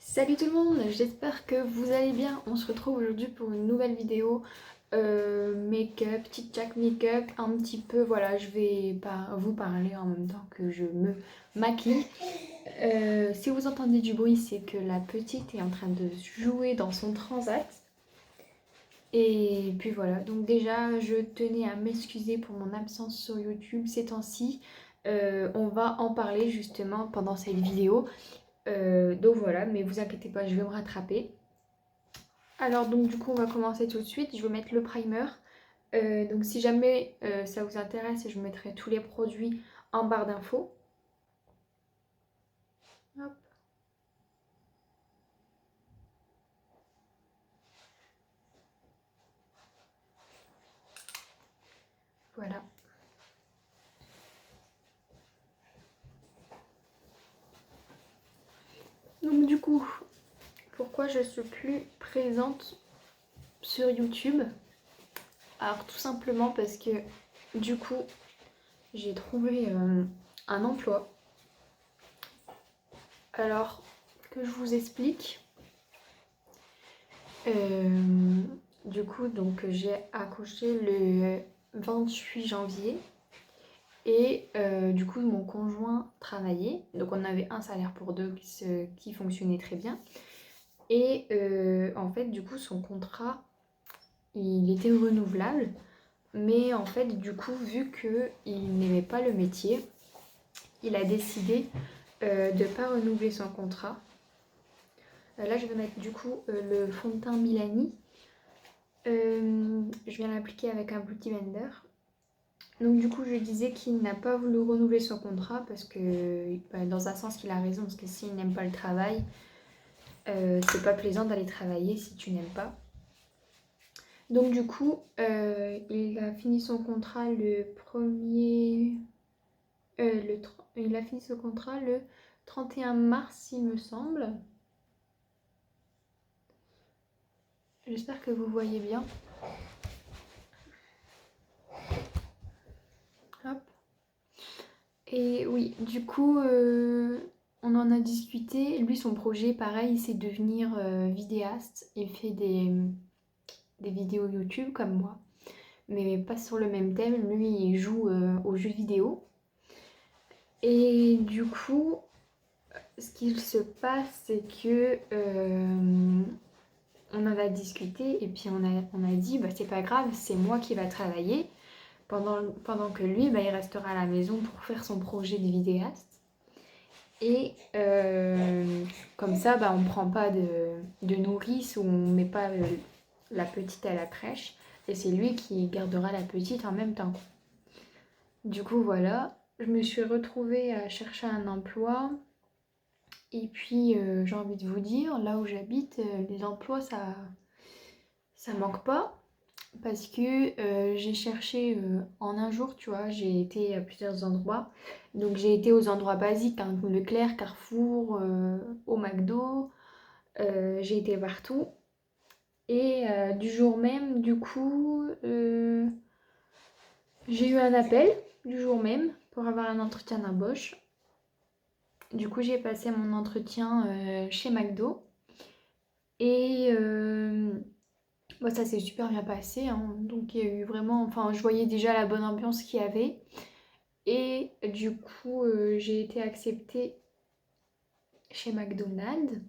Salut tout le monde, j'espère que vous allez bien. On se retrouve aujourd'hui pour une nouvelle vidéo make-up, petite Jack make-up, un petit peu, voilà, je vais vous parler en même temps que je me maquille. Si vous entendez du bruit, c'est que la petite est en train de jouer dans son transat. Et puis voilà, donc déjà je tenais à m'excuser pour mon absence sur YouTube ces temps-ci. On va en parler justement pendant cette vidéo. Donc voilà, mais vous inquiétez pas, je vais me rattraper. Alors donc du coup on va commencer tout de suite, je vais mettre le primer. Donc si jamais ça vous intéresse, je mettrai tous les produits en barre d'infos. Hop. Voilà. Donc du coup, pourquoi je suis plus présente sur YouTube? Alors tout simplement parce que du coup j'ai trouvé un emploi. Alors que je vous explique. Du coup donc j'ai accouché le 28 janvier. Et du coup, mon conjoint travaillait, donc on avait un salaire pour deux qui fonctionnait très bien. Et en fait, du coup, son contrat, il était renouvelable. Mais en fait, du coup, vu qu'il n'aimait pas le métier, il a décidé de ne pas renouveler son contrat. Là, je vais mettre du coup le fond de teint Milani. Je viens l'appliquer avec un Beauty Blender. Donc du coup je disais qu'il n'a pas voulu renouveler son contrat parce que dans un sens il a raison, parce que s'il n'aime pas le travail, c'est pas plaisant d'aller travailler si tu n'aimes pas. Donc du coup il a fini son contrat le premier... il a fini son contrat le 31 mars il me semble. J'espère que vous voyez bien. Hop. Et oui, du coup, on en a discuté. Lui, son projet, pareil, c'est devenir vidéaste. Il fait des vidéos YouTube comme moi, mais pas sur le même thème. Lui, il joue aux jeux vidéo. Et du coup, ce qu'il se passe, c'est que on en a discuté et puis on a dit, bah, c'est pas grave, c'est moi qui va travailler pendant que lui, bah, il restera à la maison pour faire son projet de vidéaste. Et comme ça, bah, on ne prend pas de nourrice ou on ne met pas la petite à la crèche. Et c'est lui qui gardera la petite en même temps. Du coup, voilà. Je me suis retrouvée à chercher un emploi. Et puis, j'ai envie de vous dire, là où j'habite, les emplois, ça manque pas. Parce que j'ai cherché en un jour, tu vois, j'ai été à plusieurs endroits. Donc j'ai été aux endroits basiques, hein, Leclerc, Carrefour, au McDo, j'ai été partout. Et du jour même, du coup, j'ai eu un appel du jour même pour avoir un entretien d'embauche. Du coup, j'ai passé mon entretien chez McDo. Et bah, ça s'est super bien passé, hein. Donc il y a eu vraiment, enfin je voyais déjà la bonne ambiance qu'il y avait. Et du coup j'ai été acceptée chez McDonald's.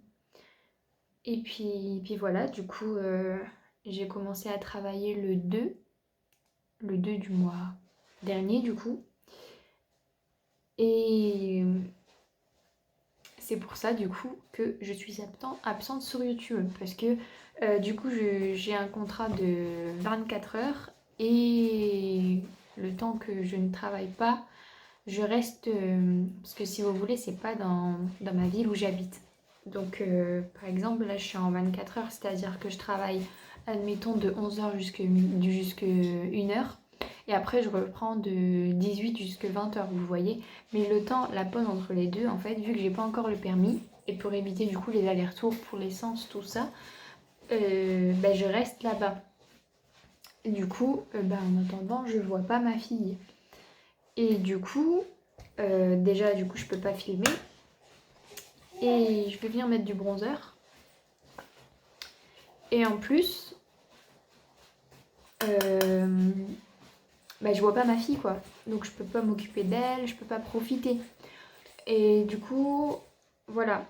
Et puis voilà, du coup j'ai commencé à travailler le 2 du mois dernier du coup. Et c'est pour ça du coup que je suis absente sur YouTube. Parce que du coup j'ai un contrat de 24 heures. Et le temps que je ne travaille pas, je reste... parce que si vous voulez, c'est pas dans ma ville où j'habite. Donc par exemple, là je suis en 24 heures, c'est-à-dire que je travaille, admettons, de 11 h jusqu'à 1 h. Et après, je reprends de 18 jusqu'à 20 h, vous voyez. Mais le temps, la pause entre les deux, en fait, vu que j'ai pas encore le permis, et pour éviter du coup les allers-retours pour l'essence, tout ça, je reste là-bas. Et du coup, en attendant, je vois pas ma fille. Et du coup, déjà, du coup, je peux pas filmer. et je vais venir mettre du bronzer. Et en plus, je vois pas ma fille quoi. Donc je peux pas m'occuper d'elle, je peux pas profiter. Et du coup, voilà.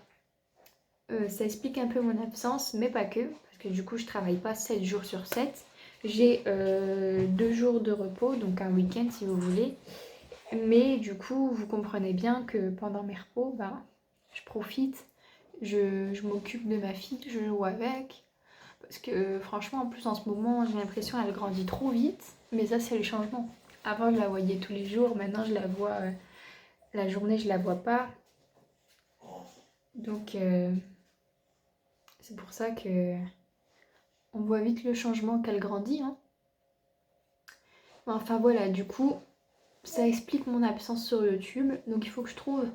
Ça explique un peu mon absence, mais pas que. Parce que du coup, je travaille pas 7 jours sur 7. J'ai 2 jours de repos, donc un week-end si vous voulez. Mais du coup, vous comprenez bien que pendant mes repos, je profite. Je m'occupe de ma fille, je joue avec. Parce que franchement, en plus en ce moment, j'ai l'impression qu'elle grandit trop vite. Mais ça, c'est le changement. Avant, je la voyais tous les jours. Maintenant, je la vois la journée, je la vois pas. Donc, c'est pour ça que on voit vite le changement qu'elle grandit. Hein. Enfin voilà, du coup, ça explique mon absence sur YouTube. Donc, il faut que je trouve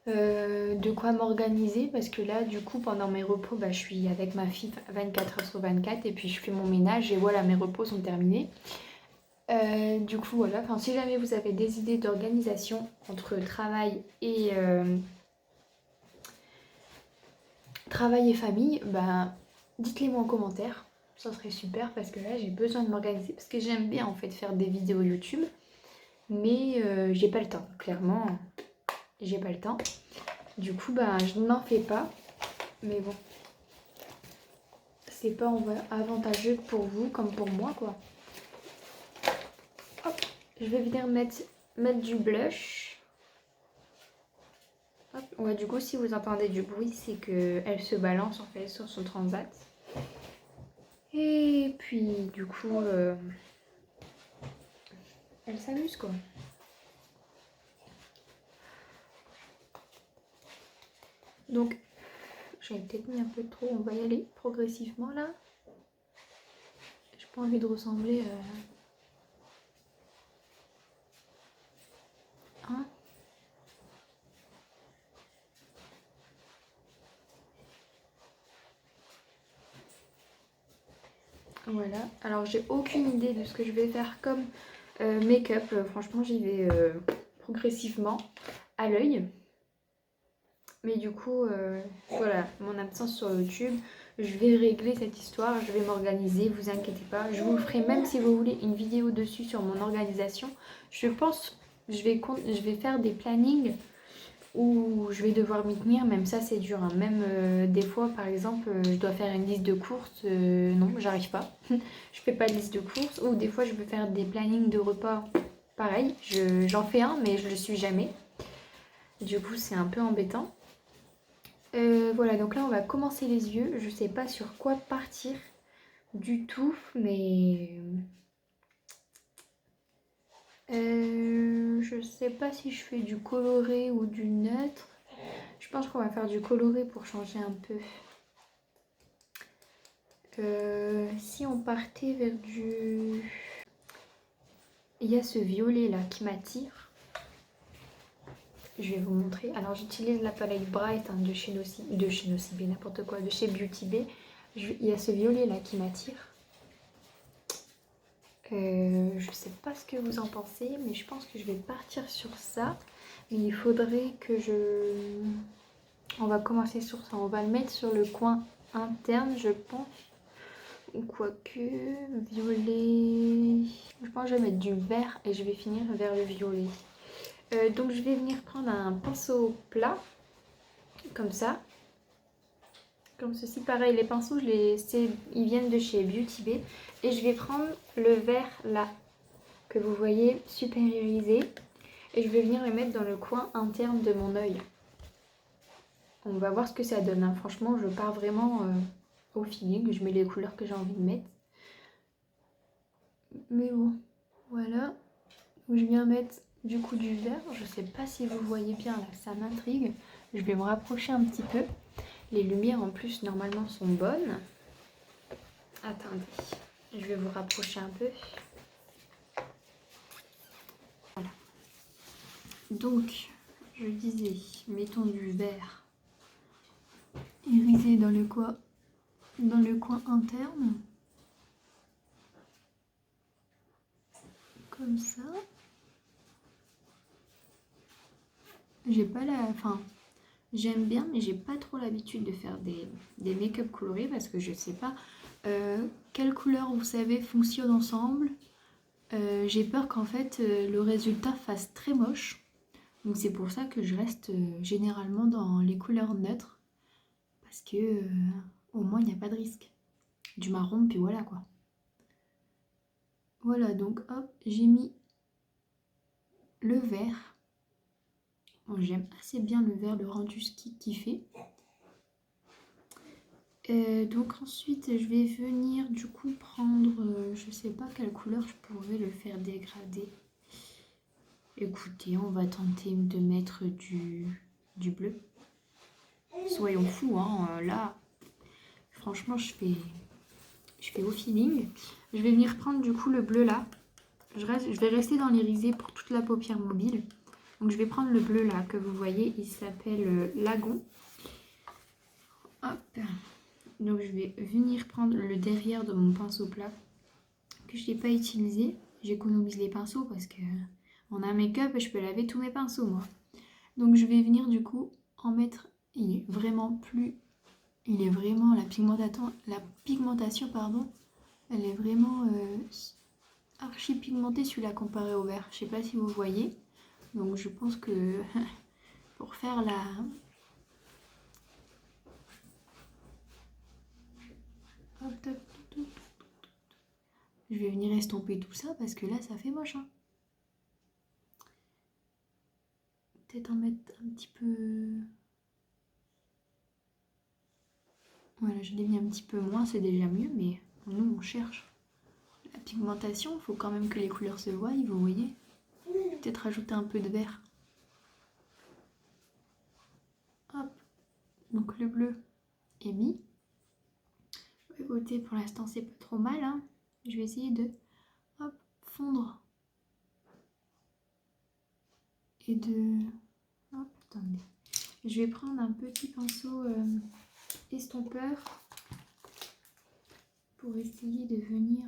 de quoi m'organiser. Parce que là, du coup, pendant mes repos, je suis avec ma fille 24 heures sur 24. Et puis, je fais mon ménage. Et voilà, mes repos sont terminés. Du coup voilà, enfin, si jamais vous avez des idées d'organisation entre travail et famille, dites-les moi en commentaire, ça serait super parce que là j'ai besoin de m'organiser parce que j'aime bien en fait faire des vidéos YouTube, mais j'ai pas le temps, clairement j'ai pas le temps. Du coup je n'en fais pas, mais bon, c'est pas avantageux pour vous comme pour moi quoi. Hop, je vais venir mettre du blush. Hop. Ouais, du coup, si vous entendez du bruit, c'est qu'elle se balance en fait sur son transat. Et puis, du coup, elle s'amuse quoi. Donc, j'ai peut-être mis un peu trop, on va y aller progressivement là. J'ai pas envie de ressembler hein. Voilà, alors j'ai aucune idée de ce que je vais faire comme make-up. Franchement, j'y vais progressivement à l'œil. Mais du coup, voilà, mon absence sur YouTube, je vais régler cette histoire, je vais m'organiser, vous inquiétez pas. Je vous ferai, même si vous voulez, une vidéo dessus sur mon organisation. Je pense que je vais faire des plannings où je vais devoir m'y tenir, même ça c'est dur. Hein. Même des fois, par exemple, je dois faire une liste de courses, non, j'arrive pas. Je fais pas de liste de courses. Ou des fois, je veux faire des plannings de repas, pareil, j'en fais un, mais je le suis jamais. Du coup, c'est un peu embêtant. Voilà, donc là on va commencer les yeux. Je sais pas sur quoi partir du tout, mais je sais pas si je fais du coloré ou du neutre. Je pense qu'on va faire du coloré pour changer un peu. Si on partait vers du... Il y a ce violet là qui m'attire. Je vais vous montrer. Alors j'utilise la palette Bright de chez Nocibé, n'importe quoi, de chez Beauty Bay. Il y a ce violet là qui m'attire. Je sais pas ce que vous en pensez, mais je pense que je vais partir sur ça. Mais il faudrait que on va commencer sur ça. On va le mettre sur le coin interne, je pense. Ou quoique, violet... Je pense que je vais mettre du vert et je vais finir vers le violet. Donc je vais venir prendre un pinceau plat, comme ça. Comme ceci, pareil, les pinceaux, ils viennent de chez Beauty Bay. Et je vais prendre le vert là, que vous voyez super irisé. Et je vais venir le mettre dans le coin interne de mon œil. On va voir ce que ça donne. Hein. Franchement, je pars vraiment au feeling. Je mets les couleurs que j'ai envie de mettre. Mais bon, voilà. Donc, je viens mettre du coup du vert. Je sais pas si vous voyez bien là, ça m'intrigue. Je vais me rapprocher un petit peu. Les lumières en plus normalement sont bonnes. Attendez, je vais vous rapprocher un peu. Voilà. Donc, je disais, mettons du vert irisé dans le coin interne. Comme ça. J'ai pas la... Enfin, J'aime bien, mais j'ai pas trop l'habitude de faire des make-up colorés parce que je sais pas quelles couleurs, vous savez, fonctionnent ensemble. J'ai peur qu'en fait le résultat fasse très moche. Donc c'est pour ça que je reste généralement dans les couleurs neutres. Parce que au moins il n'y a pas de risque. Du marron, puis voilà quoi. Voilà, donc hop, j'ai mis le vert. Bon, j'aime assez bien le vert, le rendu ski qui fait. Donc ensuite je vais venir du coup prendre, je sais pas quelle couleur je pourrais le faire dégrader. Écoutez, on va tenter de mettre du bleu. Soyons fous, hein, là, franchement je fais au feeling. Je vais venir prendre du coup le bleu là. Je vais rester dans l'irisé pour toute la paupière mobile. Donc je vais prendre le bleu là que vous voyez, il s'appelle Lagon. Hop. Donc je vais venir prendre le derrière de mon pinceau plat que je n'ai pas utilisé. J'économise les pinceaux parce que on a un make-up et je peux laver tous mes pinceaux moi. Donc je vais venir du coup en mettre. Il est vraiment la pigmentation pardon. Elle est vraiment archi pigmentée celui-là comparé au vert. Je sais pas si vous voyez. Donc je pense que pour faire la je vais venir estomper tout ça parce que là ça fait moche. Hein. Peut-être en mettre un petit peu. Voilà, je l'ai mis un petit peu moins, c'est déjà mieux, mais nous on cherche la pigmentation, il faut quand même que les couleurs se voient, vous voyez. Peut-être rajouter un peu de vert. Hop, donc le bleu est mis. Le côté pour l'instant c'est pas trop mal, hein. Je vais essayer de hop, fondre et de... Hop, attendez. Je vais prendre un petit pinceau estompeur pour essayer de venir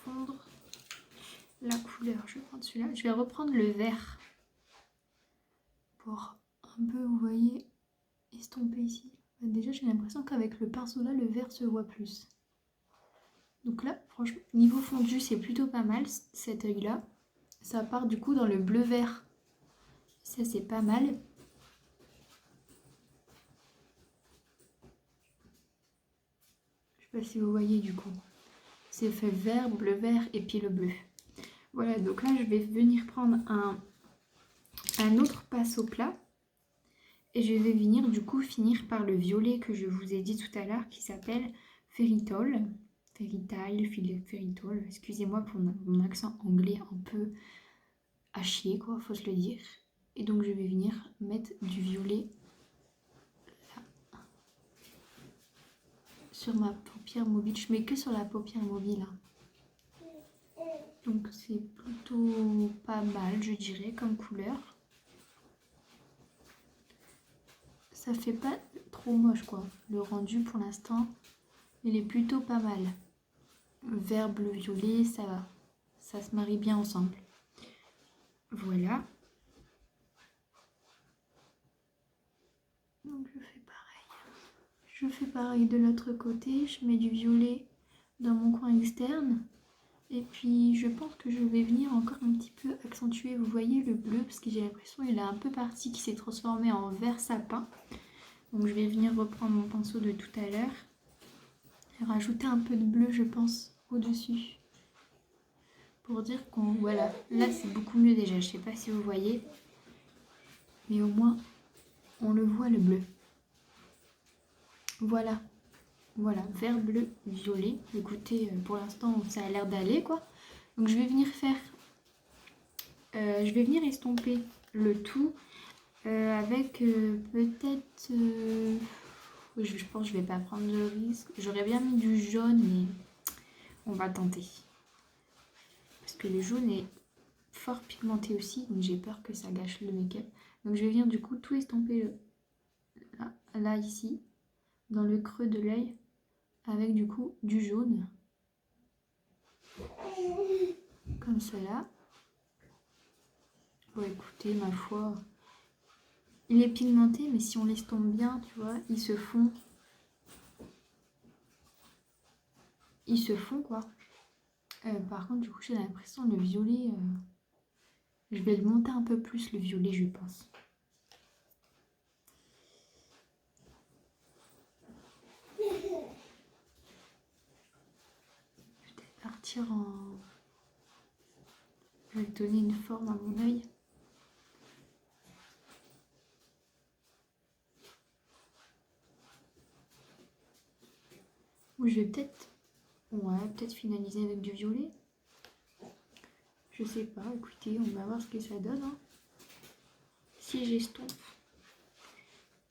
fondre la couleur. Je vais prendre celui-là. Je vais reprendre le vert pour un peu, vous voyez, estomper ici. Déjà, j'ai l'impression qu'avec le pinceau là, le vert se voit plus. Donc là, franchement, niveau fondu, c'est plutôt pas mal cet œil là. Ça part du coup dans le bleu vert. Ça, c'est pas mal. Je sais pas si vous voyez du coup. C'est fait vert, bleu vert et puis le bleu. Voilà, donc là, je vais venir prendre un autre pinceau plat. Et je vais venir du coup finir par le violet que je vous ai dit tout à l'heure qui s'appelle Fairytale. Fairytale, excusez-moi pour mon accent anglais un peu à chier quoi, faut se le dire. Et donc je vais venir mettre du violet là, sur ma paupière mobile. Je mets que sur la paupière mobile. Hein. Donc c'est plutôt pas mal je dirais comme couleur. Ça fait pas trop moche quoi. Le rendu pour l'instant il est plutôt pas mal. Vert, bleu, violet, ça va. Ça se marie bien ensemble. Voilà. Donc je fais pareil. Je fais pareil de l'autre côté. Je mets du violet dans mon coin externe. Et puis je pense que je vais venir encore un petit peu accentuer, vous voyez, le bleu. Parce que j'ai l'impression qu'il est un peu parti, qui s'est transformé en vert sapin. Donc je vais venir reprendre mon pinceau de tout à l'heure. Et rajouter un peu de bleu, je pense, au-dessus. Pour dire qu'on... Voilà, là c'est beaucoup mieux déjà, je sais pas si vous voyez. Mais au moins, on le voit le bleu. Voilà. Voilà, vert, bleu, violet. Écoutez, pour l'instant, ça a l'air d'aller, quoi. Donc je vais venir faire... je vais venir estomper le tout avec peut-être... je pense que je vais pas prendre de risque. J'aurais bien mis du jaune, mais on va tenter. Parce que le jaune est fort pigmenté aussi, donc j'ai peur que ça gâche le make-up. Donc je vais venir du coup tout estomper là ici, dans le creux de l'œil. avec du coup du jaune. Comme cela. Bon écoutez, ma foi, il est pigmenté, mais si on laisse tomber bien, tu vois, ils se font. Ils se font quoi. Par contre, du coup, j'ai l'impression le violet, je vais le monter un peu plus, le violet, je pense. Je vais peut-être partir en... Je vais donner une forme à mon œil. Ou je vais peut-être... Ouais, peut-être finaliser avec du violet. Je sais pas, écoutez, on va voir ce que ça donne. Hein. Si j'estompe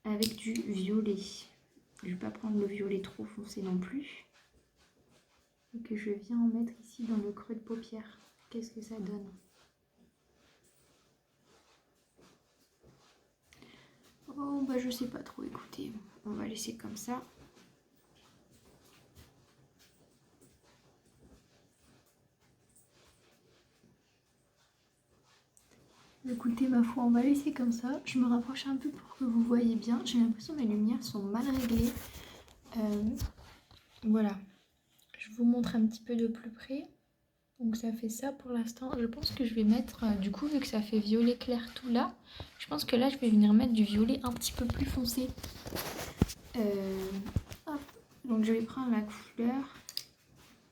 avec du violet. Je vais pas prendre le violet trop foncé non plus. Et que je viens en mettre ici dans le creux de paupière. Qu'est-ce que ça donne? Oh bah je sais pas trop, écoutez. On va laisser comme ça. Écoutez, ma foi, on va laisser comme ça. Je me rapproche un peu pour que vous voyez bien. J'ai l'impression que mes lumières sont mal réglées. Voilà. Je vous montre un petit peu de plus près. Donc ça fait ça pour l'instant. Je pense que je vais mettre, du coup, vu que ça fait violet clair tout là, je pense que là, je vais venir mettre du violet un petit peu plus foncé. Hop. Donc je vais prendre la couleur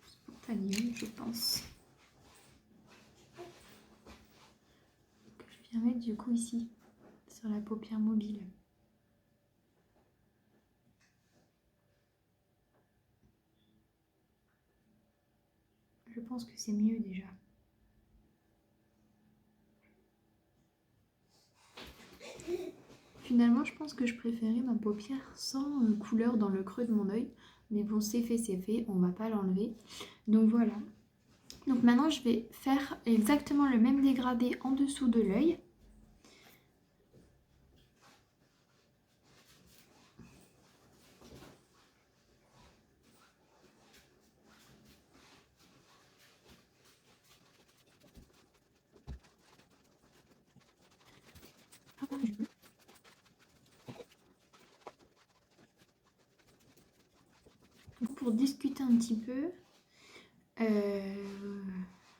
spontanée, je pense. Que je viens mettre du coup ici, sur la paupière mobile. Je pense que c'est mieux déjà. Finalement, je pense que je préférais ma paupière sans couleur dans le creux de mon œil. Mais bon, c'est fait, on va pas l'enlever. Donc voilà. Donc maintenant, je vais faire exactement le même dégradé en dessous de l'œil. Pour discuter un petit peu,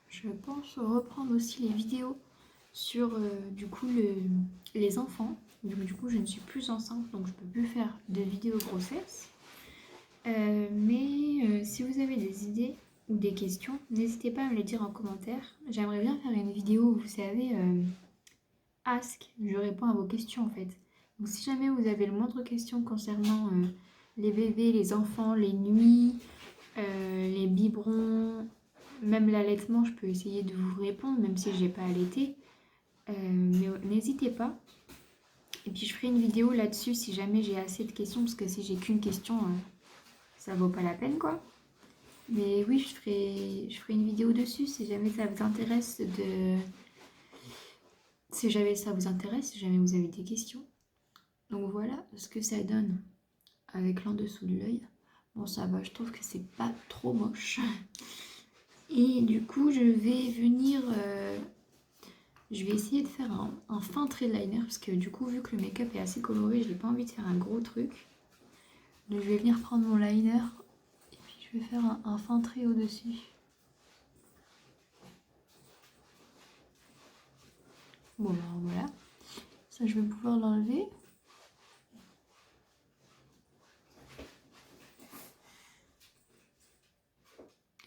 je pense reprendre aussi les vidéos sur du coup les enfants. Donc, du coup, je ne suis plus enceinte, donc je peux plus faire de vidéos grossesse. Mais si vous avez des idées ou des questions, n'hésitez pas à me le dire en commentaire. J'aimerais bien faire une vidéo où vous savez, ask, je réponds à vos questions en fait. Donc si jamais vous avez le moindre question concernant les bébés, les enfants, les nuits, les biberons, même l'allaitement, je peux essayer de vous répondre, même si j'ai pas allaité. Mais n'hésitez pas. Et puis je ferai une vidéo là-dessus si jamais j'ai assez de questions, parce que si j'ai qu'une question, ça vaut pas la peine quoi. Mais oui, je ferai une vidéo dessus si jamais ça vous intéresse de... Si jamais ça vous intéresse, si jamais vous avez des questions. Donc voilà ce que ça donne avec l'en dessous de l'œil. Bon ça va, je trouve que c'est pas trop moche. Et du coup je vais venir... je vais essayer de faire un fin trait de liner parce que du coup vu que le make-up est assez coloré, je n'ai pas envie de faire un gros truc. Donc je vais venir prendre mon liner et puis je vais faire un fin trait au-dessus. Bon ben voilà, ça je vais pouvoir l'enlever.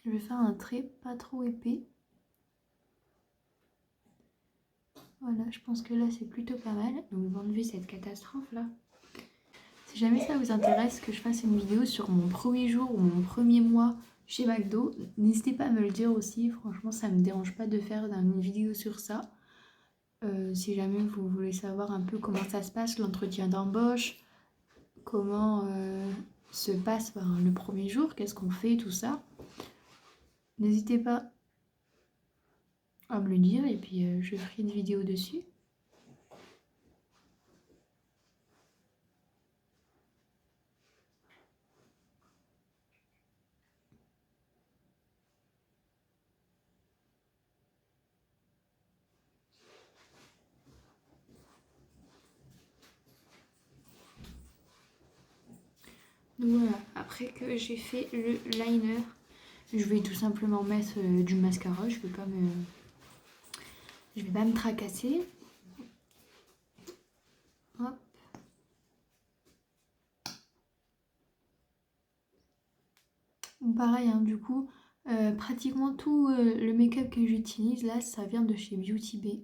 Je vais faire un trait pas trop épais. Voilà, je pense que là c'est plutôt pas mal. Donc je vais enlever cette catastrophe là. Si jamais ça vous intéresse que je fasse une vidéo sur mon premier jour ou mon premier mois chez McDo, n'hésitez pas à me le dire aussi. Franchement, ça me dérange pas de faire une vidéo sur ça. Si jamais vous voulez savoir un peu comment ça se passe, l'entretien d'embauche, comment se passe le premier jour, qu'est-ce qu'on fait, tout ça. N'hésitez pas à me le dire et puis je ferai une vidéo dessus. Voilà, après que j'ai fait le liner, je vais tout simplement mettre du mascara, je vais pas me tracasser. Hop. Pareil, hein, du coup, pratiquement tout le make-up que j'utilise là, ça vient de chez Beauty Bay.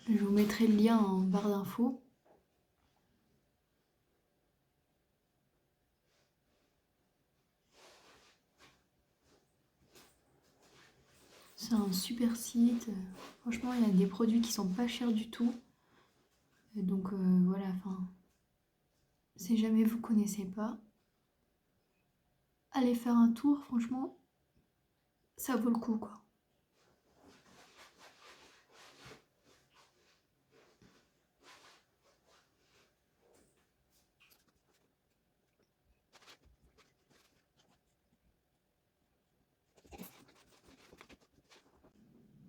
Je vous mettrai le lien en barre d'infos. C'est un super site. Franchement, il y a des produits qui sont pas chers du tout. Donc voilà, enfin, si jamais vous connaissez pas, allez faire un tour, franchement, ça vaut le coup quoi.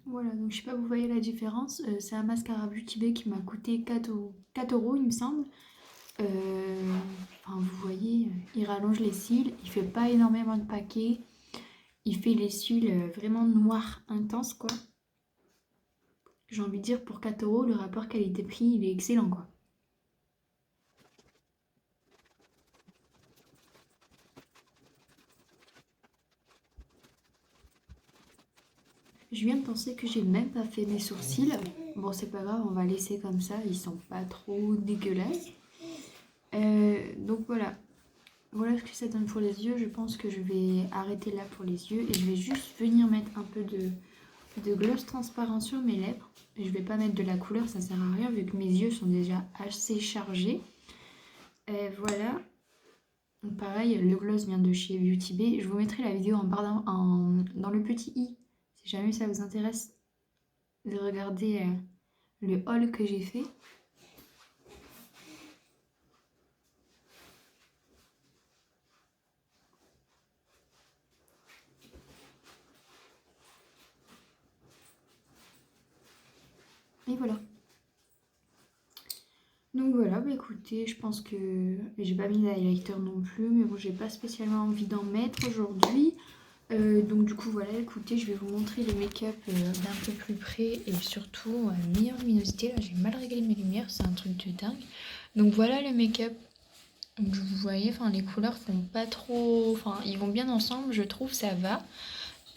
Voilà, donc je sais pas, vous voyez la différence. C'est un mascara Beauty Bay qui m'a coûté 4 €, il me semble. Enfin, vous voyez, il rallonge les cils, il fait pas énormément de paquets. Il fait les cils vraiment noirs intenses quoi. J'ai envie de dire pour 4 €, le rapport qualité-prix, il est excellent quoi. Je viens de penser que j'ai même pas fait mes sourcils. Bon, c'est pas grave, on va laisser comme ça, ils sont pas trop dégueulasses. Donc voilà. Voilà ce que ça donne pour les yeux. Je pense que je vais arrêter là pour les yeux et je vais juste venir mettre un peu de gloss transparent sur mes lèvres. Et je vais pas mettre de la couleur, ça sert à rien vu que mes yeux sont déjà assez chargés. Et voilà. Donc pareil, le gloss vient de chez Beauty Bay. Je vous mettrai la vidéo dans le petit i si jamais ça vous intéresse de regarder le haul que j'ai fait. Et voilà. Donc voilà, bah écoutez, je pense que j'ai pas mis d'highlighter non plus, mais bon, j'ai pas spécialement envie d'en mettre aujourd'hui. Donc du coup voilà, écoutez, je vais vous montrer les make-up d'un peu plus près et surtout à meilleure luminosité. Là, j'ai mal réglé mes lumières, c'est un truc de dingue. Donc voilà le make-up. Donc vous voyez, enfin les couleurs font pas trop, enfin ils vont bien ensemble, je trouve, ça va.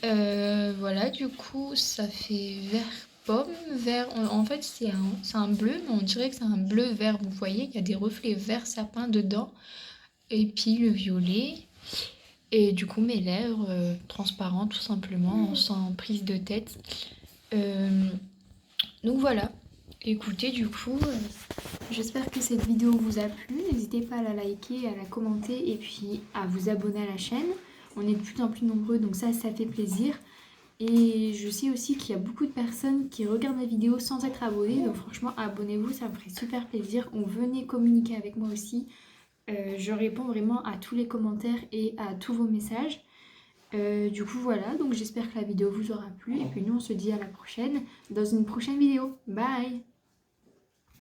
Voilà, du coup, ça fait vert pomme, vert. En fait, c'est un bleu, mais on dirait que c'est un bleu vert. Vous voyez, il y a des reflets vert sapin dedans. Et puis le violet. Et du coup, mes lèvres transparentes, tout simplement, sans prise de tête. Donc voilà. Écoutez, du coup, j'espère que cette vidéo vous a plu. N'hésitez pas à la liker, à la commenter et puis à vous abonner à la chaîne. On est de plus en plus nombreux, donc ça fait plaisir. Et je sais aussi qu'il y a beaucoup de personnes qui regardent mes vidéos sans être abonnées. Donc franchement, abonnez-vous, ça me ferait super plaisir. On venait communiquer avec moi aussi. Je réponds vraiment à tous les commentaires et à tous vos messages. Du coup voilà, donc j'espère que la vidéo vous aura plu. Et puis nous on se dit à la prochaine dans une prochaine vidéo. Bye!